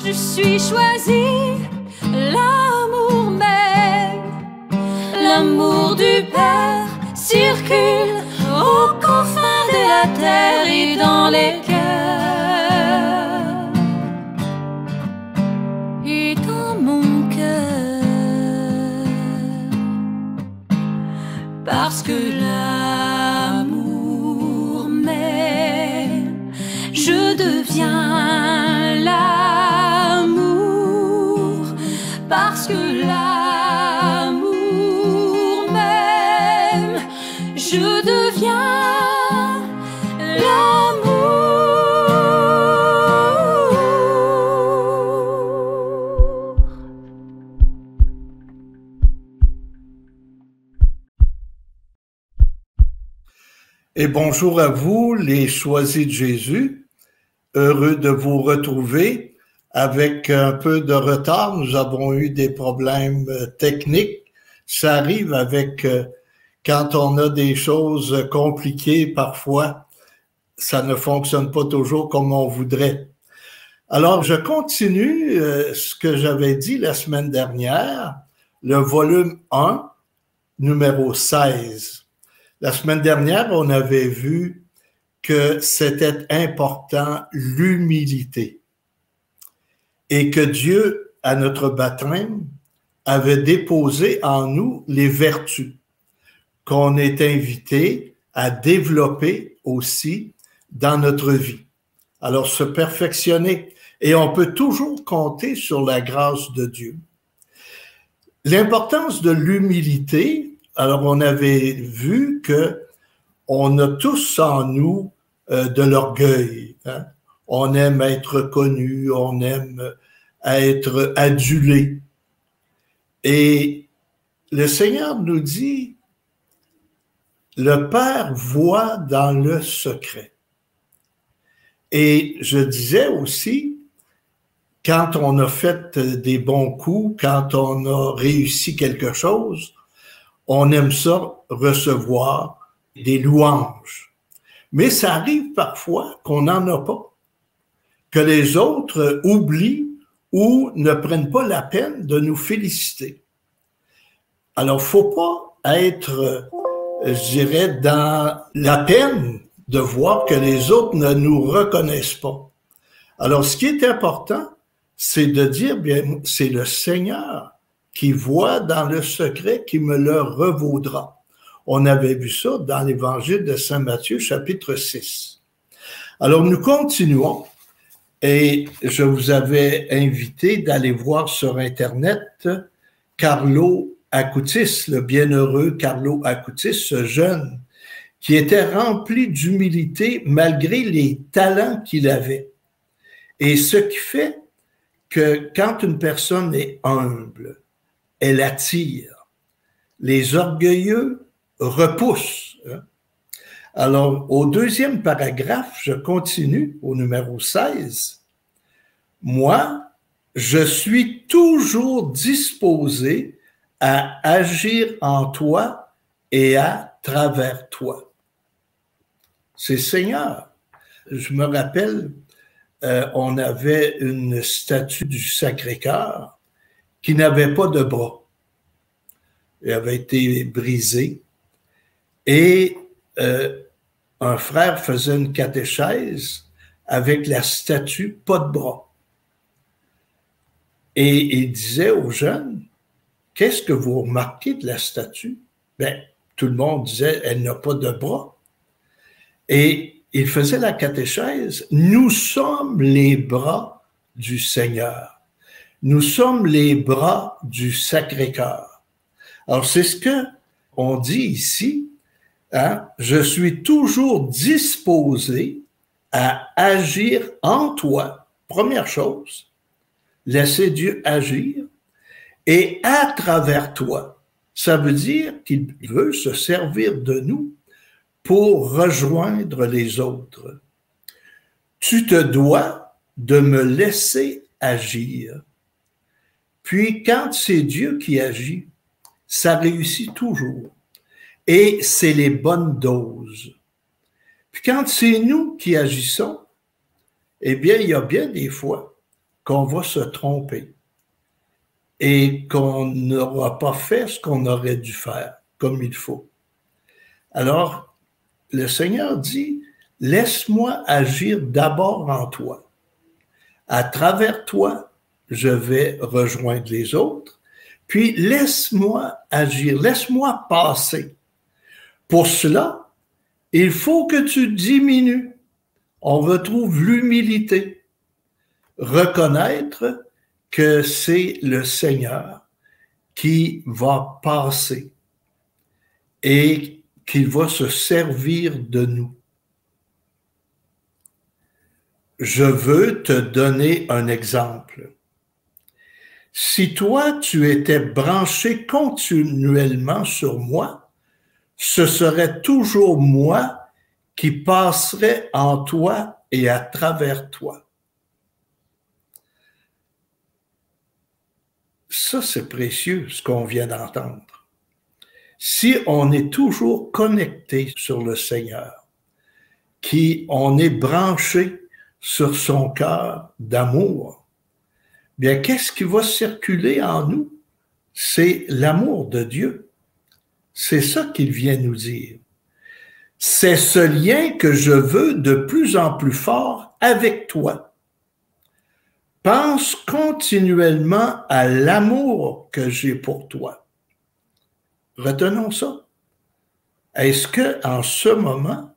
je suis choisie, l'amour même, l'amour du Père circule aux confins de la terre et dans les cœurs et dans mon cœur, parce que l'amour m'aime, je deviens l'amour, parce que l'amour m'aime, je deviens l'amour. Et bonjour à vous, les choisis de Jésus. Heureux de vous retrouver. Avec un peu de retard, nous avons eu des problèmes techniques. Ça arrive avec quand on a des choses compliquées, parfois, ça ne fonctionne pas toujours comme on voudrait. Alors, je continue ce que j'avais dit la semaine dernière, le volume 1, numéro 16. La semaine dernière, on avait vu que c'était important l'humilité et que Dieu, à notre baptême, avait déposé en nous les vertus qu'on est invité à développer aussi dans notre vie. Alors, se perfectionner. Et on peut toujours compter sur la grâce de Dieu. L'importance de l'humilité, alors on avait vu que on a tous en nous de l'orgueil. Hein? On aime être connu, on aime être adulé. Et le Seigneur nous dit, le Père voit dans le secret. Et je disais aussi, quand on a fait des bons coups, quand on a réussi quelque chose, on aime ça recevoir des louanges. Mais ça arrive parfois qu'on n'en a pas, que les autres oublient ou ne prennent pas la peine de nous féliciter. Alors, faut pas être, je dirais, dans la peine de voir que les autres ne nous reconnaissent pas. Alors, ce qui est important, c'est de dire, bien, c'est le Seigneur qui voit dans le secret qui me le revaudra. On avait vu ça dans l'évangile de Saint Matthieu, chapitre 6. Alors, nous continuons et je vous avais invité d'aller voir sur Internet Carlo Acutis, le bienheureux Carlo Acutis, ce jeune qui était rempli d'humilité malgré les talents qu'il avait. Et ce qui fait que quand une personne est humble, elle attire. Les orgueilleux repoussent. Alors, au deuxième paragraphe, je continue au numéro 16. Moi, je suis toujours disposé à agir en toi et à travers toi. C'est Seigneur. Je me rappelle, on avait une statue du Sacré-Cœur qui n'avait pas de bras. Elle avait été brisée. Et un frère faisait une catéchèse avec la statue pas de bras. Et il disait aux jeunes, qu'est-ce que vous remarquez de la statue? Ben, tout le monde disait, elle n'a pas de bras. Et il faisait la catéchèse, nous sommes les bras du Seigneur. Nous sommes les bras du Sacré-Cœur. Alors, c'est ce que on dit ici, hein? Je suis toujours disposé à agir en toi. Première chose, laisser Dieu agir et à travers toi. Ça veut dire qu'il veut se servir de nous pour rejoindre les autres. Tu te dois de me laisser agir. Puis quand c'est Dieu qui agit, ça réussit toujours. Et c'est les bonnes doses. Puis quand c'est nous qui agissons, eh bien, il y a bien des fois qu'on va se tromper et qu'on n'aura pas fait ce qu'on aurait dû faire comme il faut. Alors, le Seigneur dit, laisse-moi agir d'abord en toi. À travers toi, je vais rejoindre les autres, puis laisse-moi agir, laisse-moi passer. Pour cela, il faut que tu diminues. On retrouve l'humilité. Reconnaître que c'est le Seigneur qui va passer et qu'il va se servir de nous. Je veux te donner un exemple. Si toi, tu étais branché continuellement sur moi, ce serait toujours moi qui passerait en toi et à travers toi. Ça, c'est précieux, ce qu'on vient d'entendre. Si on est toujours connecté sur le Seigneur, on est branché sur son cœur d'amour, bien, qu'est-ce qui va circuler en nous? C'est l'amour de Dieu. C'est ça qu'il vient nous dire. C'est ce lien que je veux de plus en plus fort avec toi. Pense continuellement à l'amour que j'ai pour toi. Retenons ça. Est-ce que en ce moment,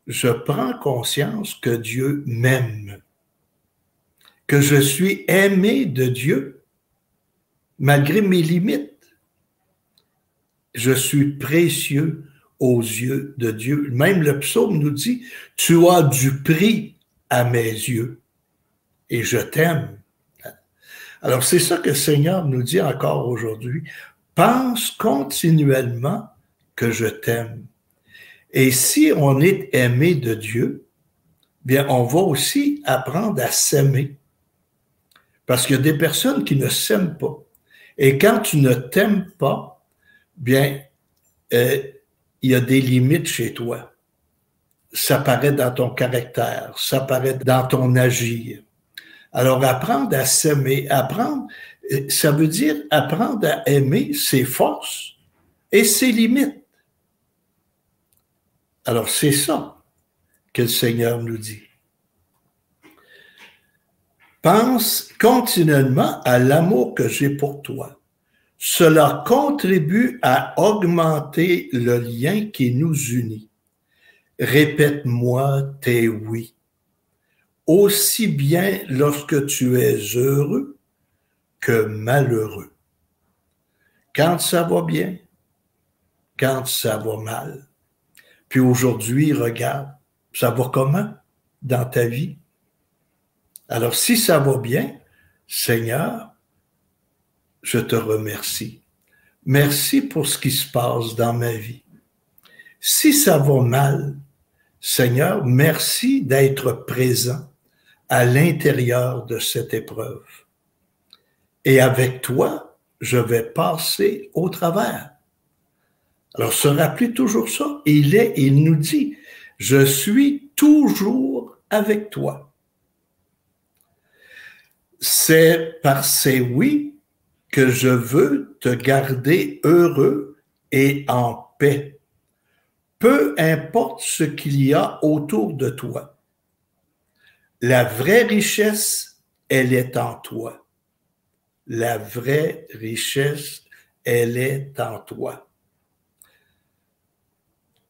je prends conscience que Dieu m'aime, que je suis aimé de Dieu, malgré mes limites? Je suis précieux aux yeux de Dieu. Même le psaume nous dit, « Tu as du prix à mes yeux et je t'aime. » Alors, c'est ça que le Seigneur nous dit encore aujourd'hui. Pense continuellement que je t'aime. Et si on est aimé de Dieu, bien, on va aussi apprendre à s'aimer. Parce qu'il y a des personnes qui ne s'aiment pas. Et quand tu ne t'aimes pas, bien, il y a des limites chez toi. Ça paraît dans ton caractère, ça paraît dans ton agir. Alors, apprendre à s'aimer, ça veut dire apprendre à aimer ses forces et ses limites. Alors, c'est ça que le Seigneur nous dit. Pense continuellement à l'amour que j'ai pour toi. Cela contribue à augmenter le lien qui nous unit. Répète-moi tes oui. Aussi bien lorsque tu es heureux que malheureux. Quand ça va bien, quand ça va mal. Puis aujourd'hui, regarde, ça va comment dans ta vie? Alors, si ça va bien, Seigneur, je te remercie. Merci pour ce qui se passe dans ma vie. Si ça va mal, Seigneur, merci d'être présent à l'intérieur de cette épreuve. Et avec toi, je vais passer au travers. Alors, se rappeler toujours ça. Il nous dit, je suis toujours avec toi. C'est par ces oui que je veux te garder heureux et en paix. Peu importe ce qu'il y a autour de toi. La vraie richesse, elle est en toi. La vraie richesse, elle est en toi.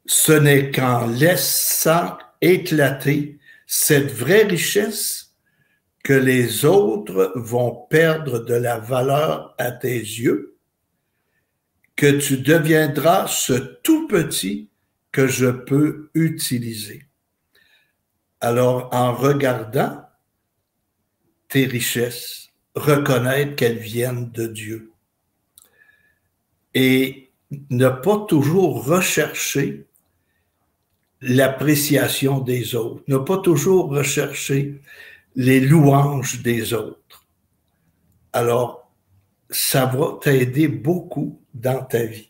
Ce n'est qu'en laissant éclater cette vraie richesse que les autres vont perdre de la valeur à tes yeux, que tu deviendras ce tout petit que je peux utiliser. Alors, en regardant tes richesses, reconnaître qu'elles viennent de Dieu et ne pas toujours rechercher l'appréciation des autres, ne pas toujours rechercher les louanges des autres. Alors, ça va t'aider beaucoup dans ta vie.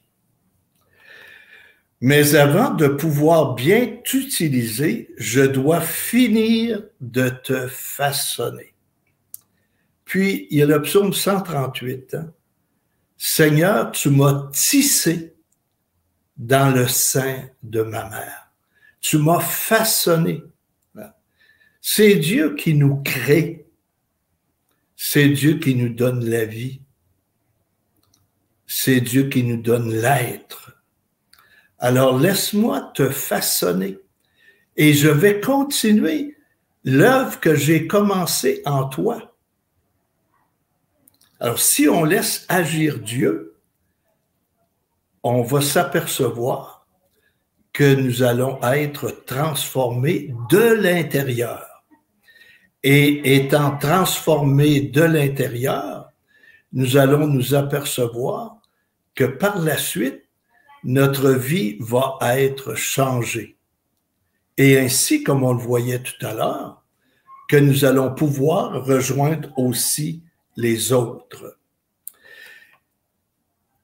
Mais avant de pouvoir bien t'utiliser, je dois finir de te façonner. Puis, il y a le psaume 138. Hein? Seigneur, tu m'as tissé dans le sein de ma mère. Tu m'as façonné. C'est Dieu qui nous crée. C'est Dieu qui nous donne la vie. C'est Dieu qui nous donne l'être. Alors, laisse-moi te façonner et je vais continuer l'œuvre que j'ai commencée en toi. Alors, si on laisse agir Dieu, on va s'apercevoir que nous allons être transformés de l'intérieur. Et étant transformés de l'intérieur, nous allons nous apercevoir que par la suite, notre vie va être changée. Et ainsi, comme on le voyait tout à l'heure, que nous allons pouvoir rejoindre aussi les autres.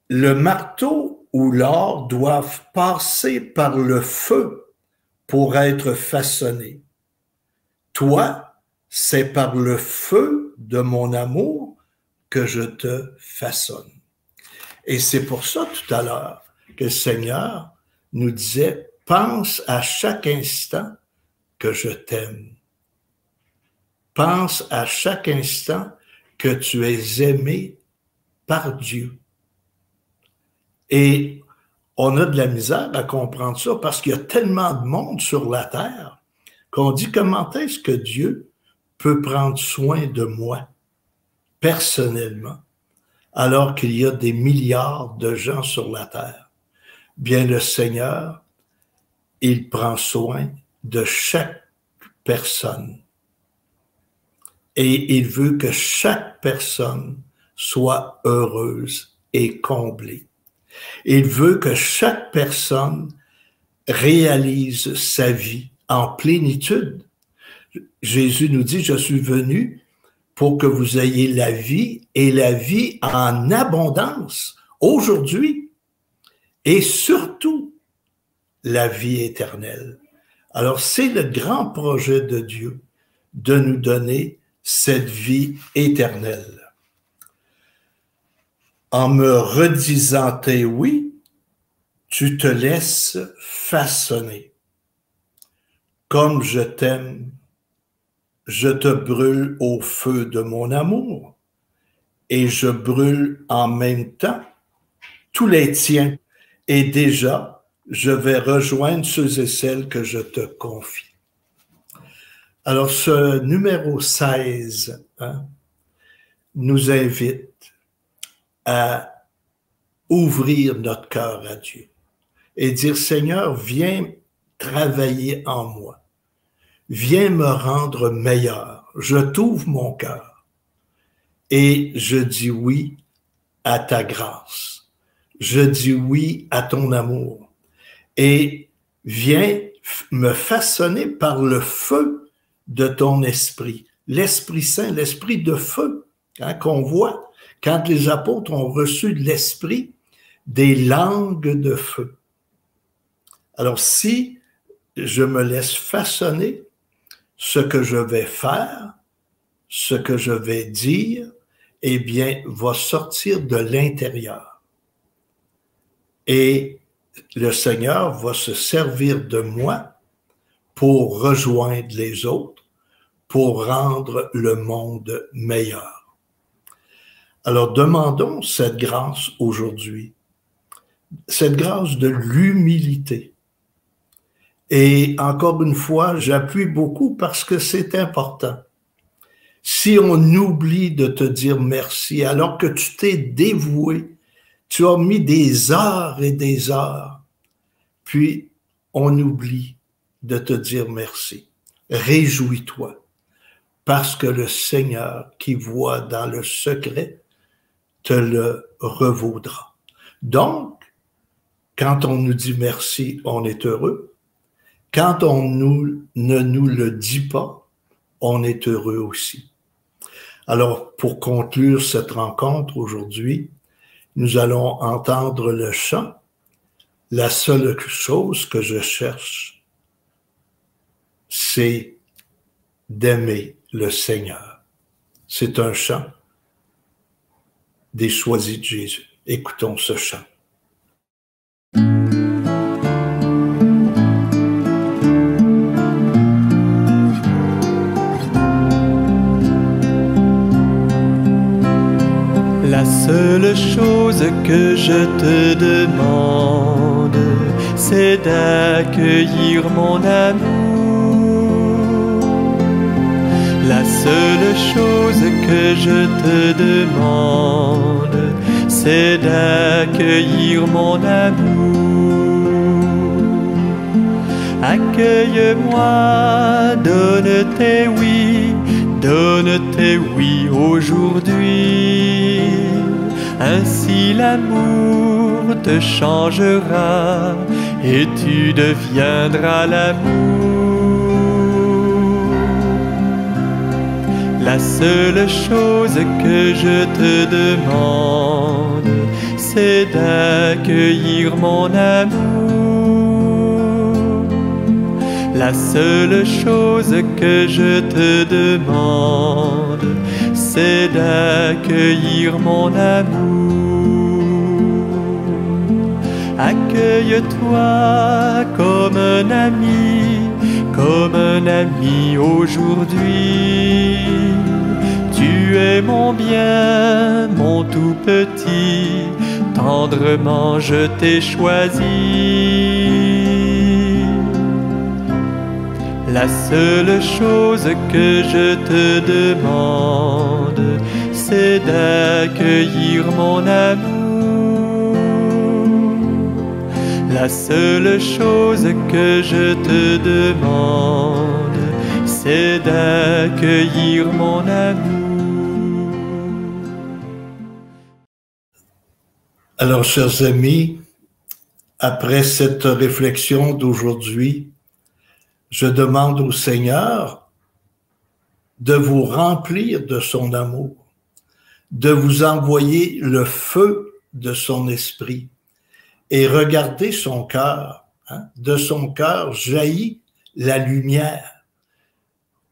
Le marteau ou l'or doivent passer par le feu pour être façonnés. Toi, c'est par le feu de mon amour que je te façonne. Et c'est pour ça tout à l'heure que le Seigneur nous disait, pense à chaque instant que je t'aime. Pense à chaque instant que tu es aimé par Dieu. Et on a de la misère à comprendre ça parce qu'il y a tellement de monde sur la terre qu'on dit comment est-ce que Dieu peut prendre soin de moi personnellement alors qu'il y a des milliards de gens sur la terre. Bien, le Seigneur, il prend soin de chaque personne. Et il veut que chaque personne soit heureuse et comblée. Il veut que chaque personne réalise sa vie en plénitude. Jésus nous dit, je suis venu pour que vous ayez la vie et la vie en abondance aujourd'hui et surtout la vie éternelle. Alors, c'est le grand projet de Dieu de nous donner cette vie éternelle. En me redisant tes oui, tu te laisses façonner. Comme je t'aime, je te brûle au feu de mon amour et je brûle en même temps tous les tiens. Et déjà, je vais rejoindre ceux et celles que je te confie. Alors, ce numéro 16 nous invite à ouvrir notre cœur à Dieu et dire, Seigneur, viens travailler en moi. Viens me rendre meilleur. Je t'ouvre mon cœur et je dis oui à ta grâce. Je dis oui à ton amour. Et viens me façonner par le feu de ton esprit. L'Esprit Saint, l'esprit de feu, qu'on voit quand les apôtres ont reçu de l'esprit des langues de feu. Alors, si je me laisse façonner, ce que je vais faire, ce que je vais dire, eh bien, va sortir de l'intérieur. Et le Seigneur va se servir de moi pour rejoindre les autres, pour rendre le monde meilleur. Alors, demandons cette grâce aujourd'hui, cette grâce de l'humilité. Et encore une fois, j'appuie beaucoup parce que c'est important. Si on oublie de te dire merci alors que tu t'es dévoué, tu as mis des heures et des heures, puis on oublie de te dire merci. Réjouis-toi, parce que le Seigneur qui voit dans le secret te le revaudra. Donc, quand on nous dit merci, on est heureux. Quand on ne nous le dit pas, on est heureux aussi. Alors, pour conclure cette rencontre aujourd'hui, nous allons entendre le chant « La seule chose que je cherche, c'est d'aimer le Seigneur ». C'est un chant des choisis de Jésus. Écoutons ce chant. La seule chose que je te demande, c'est d'accueillir mon amour. La seule chose que je te demande, c'est d'accueillir mon amour. Accueille-moi, donne tes oui aujourd'hui. Ainsi l'amour te changera et tu deviendras l'amour. La seule chose que je te demande, c'est d'accueillir mon amour. La seule chose que je te demande, c'est d'accueillir mon amour. Accueille-toi comme un ami aujourd'hui. Tu es mon bien, mon tout petit, tendrement je t'ai choisi. La seule chose que je te demande, c'est d'accueillir mon amour. La seule chose que je te demande, c'est d'accueillir mon amour. Alors, chers amis, après cette réflexion d'aujourd'hui, je demande au Seigneur de vous remplir de son amour, de vous envoyer le feu de son esprit et regardez son cœur. De son cœur jaillit la lumière,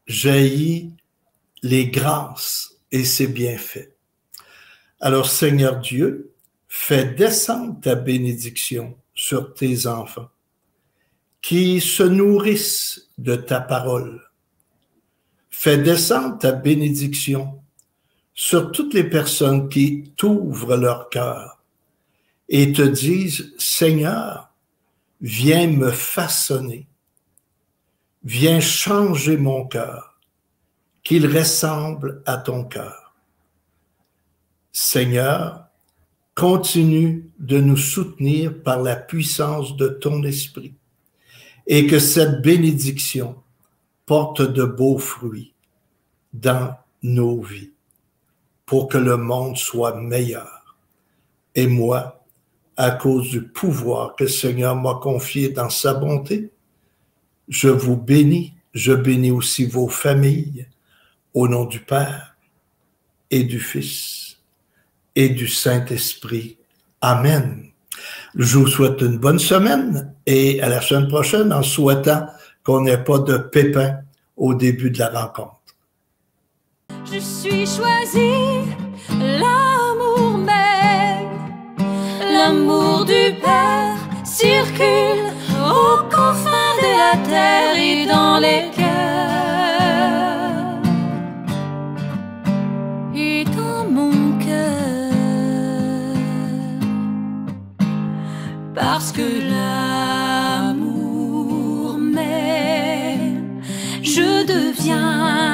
jaillit les grâces et ses bienfaits. Alors, Seigneur Dieu, fais descendre ta bénédiction sur tes enfants qui se nourrissent de ta parole. Fais descendre ta bénédiction sur toutes les personnes qui t'ouvrent leur cœur et te disent, Seigneur, viens me façonner, viens changer mon cœur, qu'il ressemble à ton cœur. Seigneur, continue de nous soutenir par la puissance de ton esprit et que cette bénédiction porte de beaux fruits dans nos vies pour que le monde soit meilleur. Et moi, à cause du pouvoir que le Seigneur m'a confié dans sa bonté, je vous bénis, je bénis aussi vos familles, au nom du Père et du Fils et du Saint-Esprit. Amen. Je vous souhaite une bonne semaine et à la semaine prochaine en souhaitant qu'on n'ait pas de pépins au début de la rencontre. Je suis choisi, l'amour même, l'amour du Père circule aux confins de la terre et dans les cœurs et dans mon cœur, parce que l'amour m'aime, je deviens